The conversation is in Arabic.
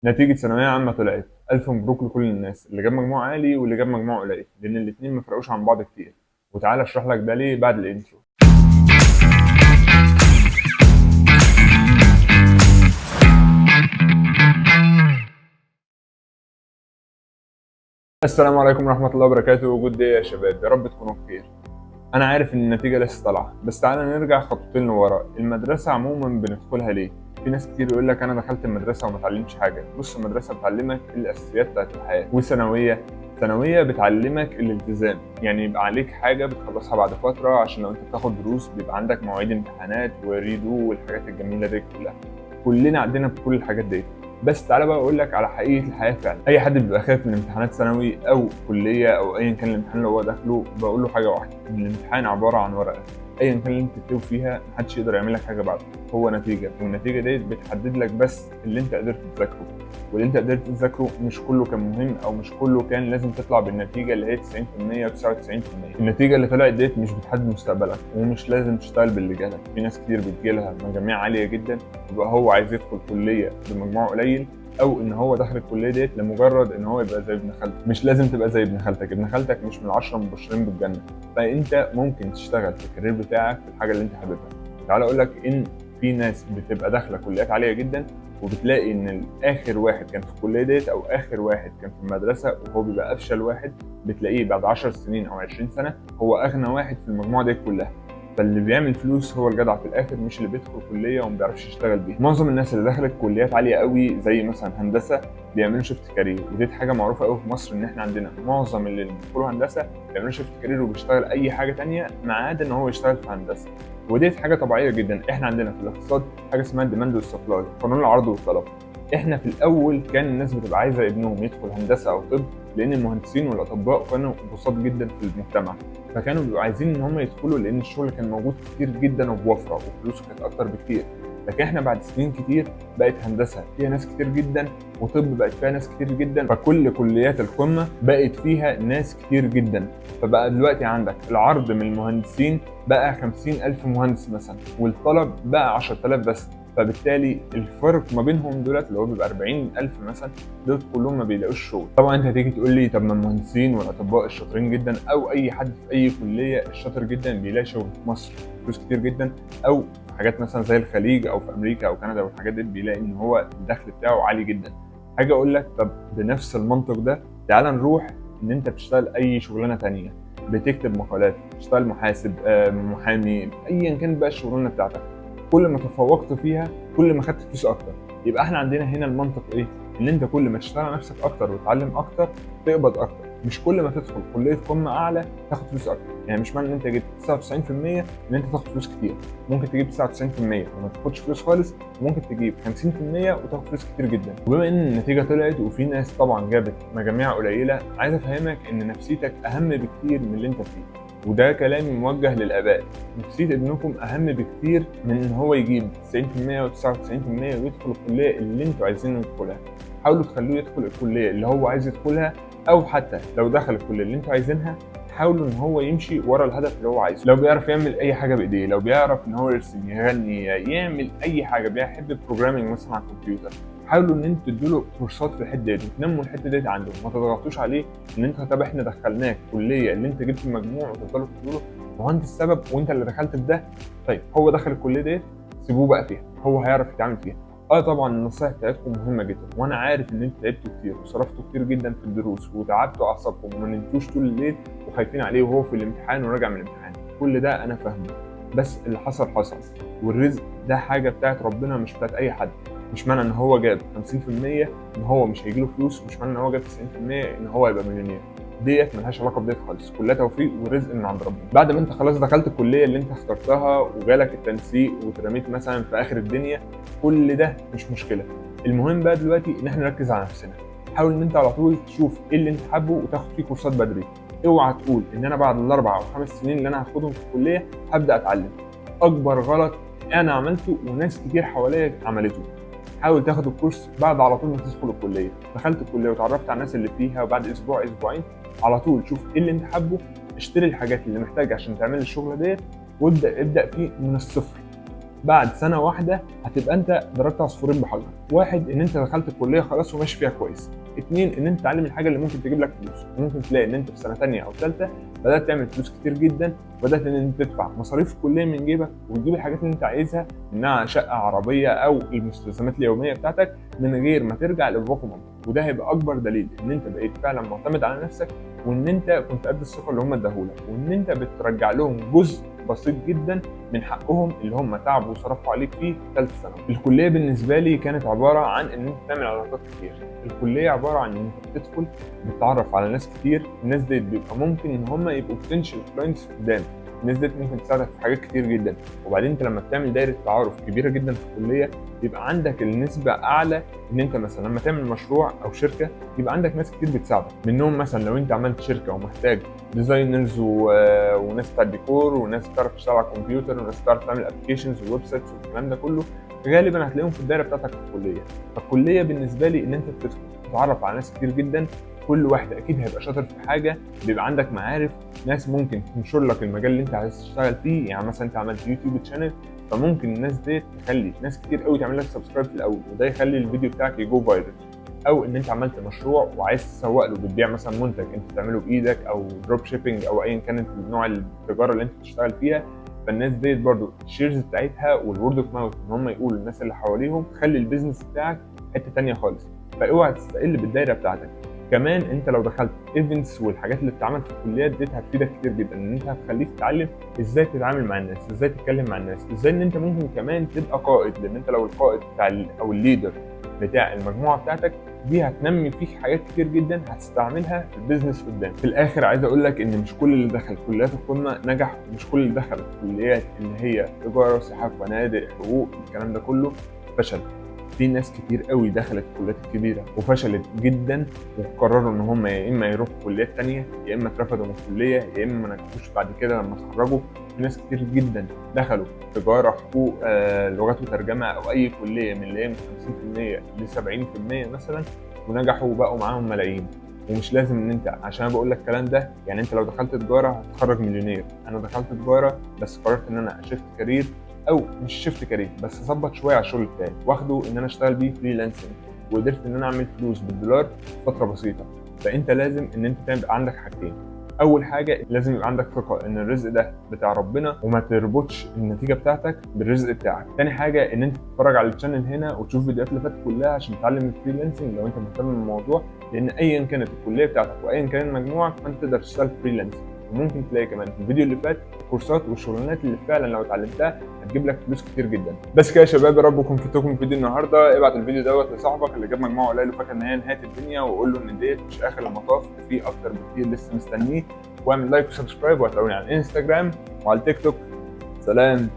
نتيجة ثانوية عامة طلعت. ألف مبروك لكل الناس اللي جاب مجموع عالي واللي جاب مجموع قليل، لأن الاتنين مفرقوش عن بعض كتير. وتعالى أشرح لك ده ليه بعد الإنترو. السلام عليكم ورحمة الله وبركاته، جود داي يا شباب، يا رب تكونوا بخير. أنا عارف إن النتيجة لسه طالعة، بس تعالى نرجع خطوتين لورا. المدرسة عموما بندخلها ليه؟ في ناس كتير يقول لك أنا دخلت المدرسة وما اتعلمتش حاجة. بص، المدرسة بتعلمك الأساسيات بتاعت الحياة. وثانوية بتعلمك الالتزام، يعني يبقى عليك حاجة بتخلصها بعد فترة، عشان لو أنت بتاخد دروس بيبقى عندك مواعيد امتحانات وريدو والحاجات الجميلة دي كلها. كلنا عدينا بكل الحاجات دي. بس تعالى بقى اقول لك على حقيقه الحياه فعلا. اي حد بيبقى خايف من امتحانات ثانوي او كليه او ايا كان الامتحان اللي هو داخله، بقول له حاجه واحده: ان الامتحان عباره عن ورقه، ايا كان اللي انت تكتبه فيها محدش يقدر يعمل لك حاجه بعده. هو نتيجه، والنتيجه دي بتحدد لك بس اللي انت قدرت تذاكره. واللي انت قدرت تذاكره مش كله كان مهم، او مش كله كان لازم تطلع بالنتيجه اللي هي 90% و99%. النتيجه اللي طلعت ديت مش بتحدد مستقبلك، ومش لازم تشتغل باللي جالك. في ناس كتير بتجيلها مجاميع عاليه جدا يبقى هو عايز يدخل كليه بمجموع قليل، او ان هو داخل الكليه ديت لمجرد ان هو يبقى زي ابن خالته. مش لازم تبقى زي ابن خالتك، ابن خالتك مش من العشره المبشرين بالجنه. فانت ممكن تشتغل في الكارير بتاعك في الحاجه اللي انت حاببها. تعال اقول لك ان في ناس بتبقى داخله كليات عاليه جدا، وبتلاقي ان اخر واحد كان في الكليه ديت او اخر واحد كان في المدرسه وهو بيبقى افشل واحد، بتلاقيه بعد 10 سنين او 20 سنه هو اغنى واحد في المجموعه دي كلها. فاللي بيعمل فلوس هو الجدع في الاخر، مش اللي بيدخل كليه وما بيعرفش يشتغل بيها. معظم الناس اللي دخلت كليات عاليه قوي زي مثلا هندسه بيعملوا شيفت كارير، ودي حاجه معروفه قوي في مصر، ان احنا عندنا معظم اللي بيدخلوا هندسه بيعملوا شيفت كارير وبيشتغل اي حاجه تانية ما عدا ان هو يشتغل في هندسه. ودي حاجه طبيعيه جدا. احنا عندنا في الاقتصاد حاجه اسمها الديماند والسبلاي، قانون العرض والطلب. احنا في الاول كان الناس بتبقى عايزه ابنهم يدخل هندسه او طب، لان المهندسين والاطباء كانوا بساط جدا في المجتمع، فكانوا بيبقوا عايزين ان هم يدخلوا لان الشغل كان موجود كتير جدا وبوفره وفلوسه كانت اكتر بكتير. لكن احنا بعد سنين كتير بقت هندسه فيها ناس كتير جدا، وطب بقت فيها ناس كتير جدا، فكل كليات القمه بقت فيها ناس كتير جدا. فبقى دلوقتي عندك العرض من المهندسين بقى 50,000 مهندس مثلا، والطلب بقى 10,000 بس. فبالتالي الفرق ما بينهم دولت اللي هو بيبقى 40,000 مثلا، دول كلهم ما بيلاقوش شغل. طبعا انت هتيجي تقول لي طب ما المهندسين والاطباء الشاطرين جدا او اي حد في اي كليه الشاطر جدا بيلاقي شغل في مصر فلوس كتير جدا، او في حاجات مثلا زي الخليج او في امريكا او كندا والحاجات دي بيلاقي ان هو الدخل بتاعه عالي جدا. حاجه اقول لك طب بنفس المنطق ده تعال نروح ان انت بتشتغل اي شغلانه تانية، بتكتب مقالات، بتشتغل محاسب، محامي، ايا كانت بقى الشغلانه بتاعتك. كل ما تفوقت فيها كل ما خدت فلوس اكتر. يبقى احنا عندنا هنا المنطق ايه؟ ان انت كل ما تشتغل على نفسك اكتر وتتعلم اكتر تقبض اكتر. مش كل ما تدخل كليه قمه اعلى تاخد فلوس اكتر. يعني مش معنى ان انت جبت 99% ان انت تاخد فلوس كتير. ممكن تجيب 99% وما تاخدش فلوس خالص، وممكن تجيب 50% وتاخد فلوس كتير جدا. وبما ان النتيجه طلعت وفي ناس طبعا جابت مجاميع قليله، عايز افهمك ان نفسيتك اهم بكتير من اللي انت فيه. وده كلامي موجه للاباء. نفسيه ابنكم اهم بكتير من ان هو يجيب 90% و99% ويدخل الكليه اللي انتوا عايزينه يدخلها. حاولوا تخلوه يدخل الكليه اللي هو عايز يدخلها، او حتى لو دخل الكليه اللي انتوا عايزينها حاولوا ان هو يمشي ورا الهدف اللي هو عايزه. لو بيعرف يعمل اي حاجه بايديه، لو بيعرف ان هو يرسم، يغني، يعمل اي حاجه، بيحب البروجرامينج مثلا على الكمبيوتر، حاولوا ان انتوا تدوا كورسات في الحته دي وتنموا الحته دي عنده. ما تضغطوش عليه ان انت طب احنا دخلناك كليه اللي انت جبت المجموع، وتفضلوا تقولوا هو انت السبب وانت اللي دخلت في ده. طيب هو دخل الكليه دي، سيبوه بقى فيها، هو هيعرف يتعامل فيها. طبعا النصائح بتاعتكم مهمه جدا، وانا عارف ان انتوا تعبتوا كتير وصرفتوا كتير جدا في الدروس وتعبتوا اعصابكم وما نمتوش طول الليل وخايفين عليه وهو في الامتحان وراجع من الامتحان. كل ده انا فاهمه، بس اللي حصل حصل. والرزق ده حاجه بتاعت ربنا مش بتاعت اي حد. مش معنى ان هو جاب 50% ان هو مش هيجيله فلوس، ومش معنى ان هو جاب 90% ان هو هيبقى مليونير. ديت ملهاش علاقه بديت خالص، كلها توفيق ورزق من عند ربنا. بعد ما انت خلاص دخلت الكليه اللي انت اخترتها وجالك التنسيق واترميت مثلا في اخر الدنيا، كل ده مش مشكله. المهم بقى دلوقتي ان احنا نركز على نفسنا. حاول ان انت على طول تشوف ايه اللي انت حابه وتاخد فيه كورسات بدري. اوعى تقول ان انا بعد الاربع او 5 سنين اللي انا هاخدهم في الكليه هبدا اتعلم. اكبر غلط انا عملته وناس كتير حواليا عملته. حاول تاخد الكورس بعد على طول ما تدخل الكليه. دخلت الكليه وتعرفت على الناس اللي فيها، وبعد اسبوع اسبوعين على طول شوف ايه اللي انت حابه، اشتري الحاجات اللي محتاجها عشان تعمل الشغله ديت، ابدا فيه من الصفر. بعد سنه واحده هتبقى انت ضربت عصفورين بحجر. واحد، ان انت دخلت الكليه خلاص وماشي فيها كويس. اتنين، ان انت تتعلم الحاجه اللي ممكن تجيب لك فلوس. ممكن تلاقي ان انت في سنه ثانيه او ثالثه بدات تعمل فلوس كتير جدا، بدات ان انت تدفع مصاريف الكليه من جيبك وتجيب الحاجات اللي انت عايزها، منها شقه، عربيه، او المستلزمات اليوميه بتاعتك، من غير ما ترجع لباباك ومامتك. وده هيبقى اكبر دليل ان انت بقيت فعلا معتمد على نفسك، وان انت كنت قد الثقه اللي هم اداهولك، وان انت بترجع لهم جزء بسيط جدا من حقهم اللي هم تعبوا وصرفوا عليك فيه في ثالثه ثانوي. الكليه بالنسبه لي كانت عباره عن ان انت تعمل علاقات كتير. الكليه عباره عن ان انت بتدخل بتتعرف على ناس كتير. الناس دي بيبقى ممكن ان هم يبقوا بوتنشال كلاينتس قدام. الناس دي ممكن تساعدك في حاجات كتير جدا. وبعدين انت لما بتعمل دايره تعارف كبيره جدا في الكليه، بيبقى عندك النسبه اعلى ان انت مثلا لما تعمل مشروع او شركه يبقى عندك ناس كتير بتساعدك. منهم مثلا لو انت عملت شركه ومحتاج ديزاينرز وناس بتاع ديكور وناس بتعرف تشتغل على الكمبيوتر وناس بتعرف تعمل ابلكيشنز وويب سايتس والكلام ده كله، غالبا هتلاقيهم في الدايره بتاعتك في الكليه. فالكليه بالنسبه لي ان انت بتدخل تتعرف على ناس كتير جدا، كل واحد اكيد هيبقى شاطر في حاجه، بيبقى عندك معارف، ناس ممكن تنشر لك المجال اللي انت عايز تشتغل فيه. يعني مثلا انت عملت يوتيوب تشانل، فممكن الناس دي تخلي ناس كتير قوي تعمل لك سبسكرايب في الاول، وده يخلي الفيديو بتاعك يجو فايرال. او ان انت عملت مشروع وعايز تسوق له، بتبيع مثلا منتج انت بتعمله بايدك او دروب شيبنج او ايا كانت نوع التجاره اللي انت بتشتغل فيها، فالناس ديت برضو الشيرز بتاعتها والورد اوف ماوث ان هم يقولوا للناس اللي حواليهم تخلي البيزنس بتاعك في حته ثانيه خالص. فاوعى تستقل بالدايره بتاعتك. كمان انت لو دخلت ايفنتس والحاجات اللي بتتعمل في الكليات دي هتفيدك كتير جدا، ان انت هتخليك تتعلم ازاي تتعامل مع الناس، ازاي تتكلم مع الناس، ازاي ان انت ممكن كمان تبقى قائد. لان انت لو القائد بتاع او الليدر بتاع المجموعه بتاعتك دي، هتنمي فيك حاجات كتير جدا هتستعملها في البيزنس قدام. في الاخر عايز اقول لك ان مش كل اللي دخل كليات القمه نجح، ومش كل اللي دخل الكليات اللي هي تجاره، سياحه، فنادق، حقوق، الكلام ده كله فشل. في ناس كتير قوي دخلت الكليات الكبيره وفشلت جدا، وقرروا ان هم يا اما يروحوا كليات تانية، يا اما اترفضوا من الكليه، يا اما ما نجحوش بعد كده لما اتخرجوا. في ناس كتير جدا دخلوا تجاره، حقوق، لغات وترجمه، او اي كليه من اللي هي من 50% ل 70% مثلا، ونجحوا وبقوا معاهم ملايين. ومش لازم ان انت، عشان بقول لك الكلام ده، يعني انت لو دخلت تجاره هتتخرج مليونير. انا دخلت تجاره بس قررت ان انا شفت كارير، او مش شفت كارير بس اظبط شويه على الشغل بتاعي واخده ان انا اشتغل بيه فريلانسنج، وقدرت ان انا اعمل فلوس بالدولار في فتره بسيطه. فانت لازم ان انت تبقى عندك حاجتين. اول حاجه لازم يبقى عندك ثقه ان الرزق ده بتاع ربنا، وما تربطش النتيجه بتاعتك بالرزق بتاعك. تاني حاجه ان انت تتفرج على الشانل هنا وتشوف فيديوهات اللي فاتت كلها عشان تتعلم الفريلانسنج لو انت مهتم بالموضوع. لان ايا كانت الكليه بتاعتك وايا كان مجموعك فانت تقدر تشتغل فريلانسنج. وممكن تلاقي كمان في الفيديو اللي فات كورسات والشغلانات اللي فعلا لو اتعلمتها هتجيب لك فلوس كتير جدا. بس كده يا شباب، يا رب اكون فدتكم في فيديو النهارده. ابعت الفيديو دوت لصاحبك اللي جاب مجموعه قليل وفاكر ان هي نهايه الدنيا، وقول له ان ديت مش اخر المطاف، وفي اكتر بكتير لسه مستنيه. واعمل لايك وسبسكرايب، وهتلاقوني على الانستجرام وعلى التيك توك. سلام.